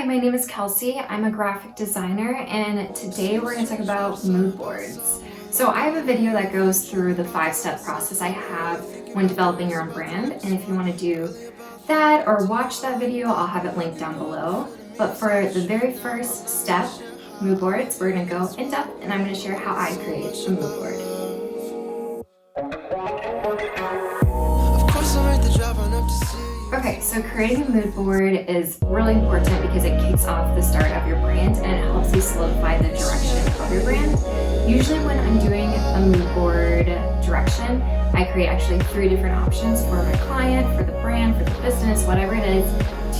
Hi, my name is Kelsey. I'm a graphic designer, and today we're going to talk about mood boards. So I have a video that goes through the 5-step process I have when developing your own brand, and if you want to do that or watch that video, I'll have it linked down below. But for the very first step, mood boards, we're going to go in depth, and I'm going to share how I create a mood board. Okay, so creating a mood board is really important because it kicks off the start of your brand and it helps you solidify the direction of your brand. Usually when I'm doing a mood board direction, I create actually 3 different options for my client, for the brand, for the business, whatever it is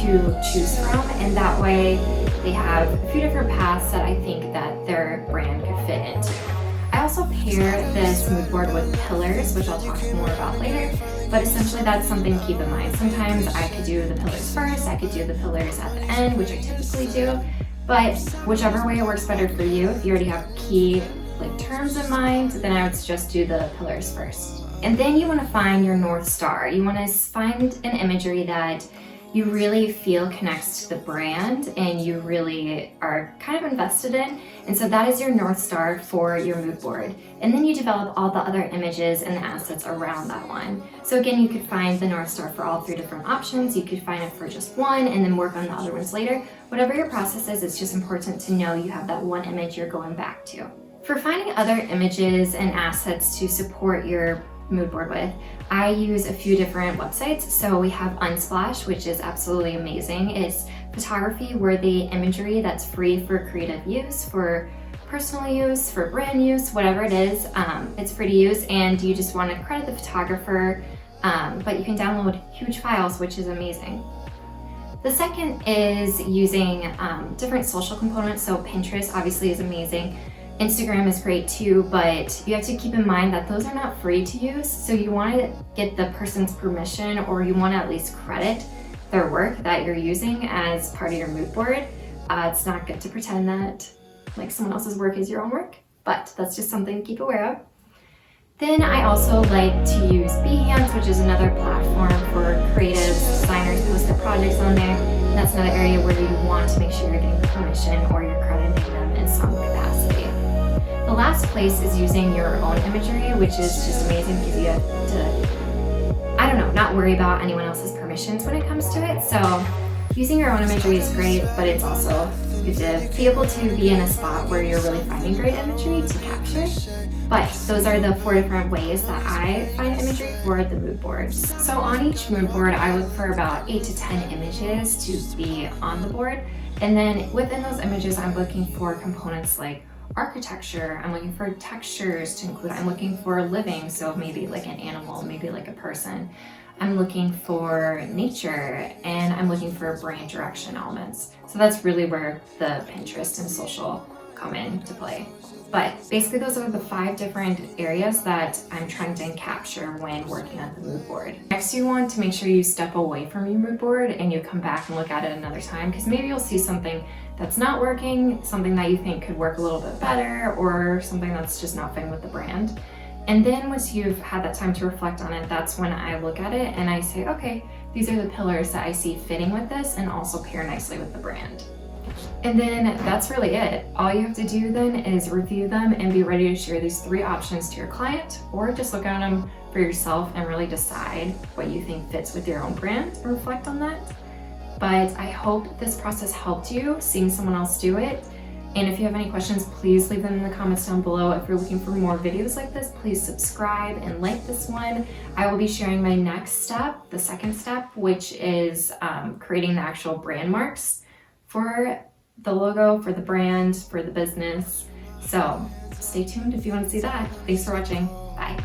to choose from, and that way they have a few different paths that I think that their brand could fit into. I also pair this mood board with pillars, which I'll talk more about later, but essentially that's something to keep in mind. Sometimes I could do the pillars first, I could do the pillars at the end, which I typically do, but whichever way it works better for you. If you already have key terms in mind, then I would just do the pillars first. And then you want to find your North Star. You want to find an imagery that you really feel connects to the brand and you really are kind of invested in. And so that is your North Star for your mood board. And then you develop all the other images and the assets around that one. So again, you could find the North Star for all 3 different options. You could find it for just one and then work on the other ones later. Whatever your process is, it's just important to know you have that one image you're going back to. For finding other images and assets to support your mood board with, I use a few different websites. So we have Unsplash, which is absolutely amazing. It's photography worthy imagery that's free for creative use, for personal use, for brand use, whatever it is. It's free to use and you just want to credit the photographer, but you can download huge files, which is amazing. The second is using different social components. So Pinterest obviously is amazing. Instagram is great too, but you have to keep in mind that those are not free to use. So you want to get the person's permission, or you want to at least credit their work that you're using as part of your mood board. It's not good to pretend that someone else's work is your own work, but that's just something to keep aware of. Then I also like to use Behance, which is another platform for creatives, designers post their projects on there. And that's another area where you want to make sure you're getting the permission or you're crediting them in some capacity. The last place is using your own imagery, which is just amazing because you have to, not worry about anyone else's permissions when it comes to it. So using your own imagery is great, but it's also good to be able to be in a spot where you're really finding great imagery to capture. But those are the 4 different ways that I find imagery for the mood boards. So on each mood board, I look for about 8 to 10 images to be on the board. And then within those images, I'm looking for components like architecture, I'm looking for textures to include, I'm looking for living, so maybe like an animal, maybe like a person. I'm looking for nature, and I'm looking for brand direction elements. So that's really where the Pinterest and social come into play. But basically those are the 5 different areas that I'm trying to capture when working on the mood board. Next, you want to make sure you step away from your mood board and you come back and look at it another time, because maybe you'll see something that's not working, something that you think could work a little bit better, or something that's just not fitting with the brand. And then once you've had that time to reflect on it, that's when I look at it and I say, okay, these are the pillars that I see fitting with this and also pair nicely with the brand. And then that's really it. All you have to do then is review them and be ready to share these 3 options to your client, or just look at them for yourself and really decide what you think fits with your own brand and reflect on that. But I hope this process helped you seeing someone else do it. And if you have any questions, please leave them in the comments down below. If you're looking for more videos like this, please subscribe and like this one. I will be sharing my next step, the second step, which is creating the actual brand marks for the logo, for the brand, for the business. So stay tuned if you want to see that. Thanks for watching. Bye.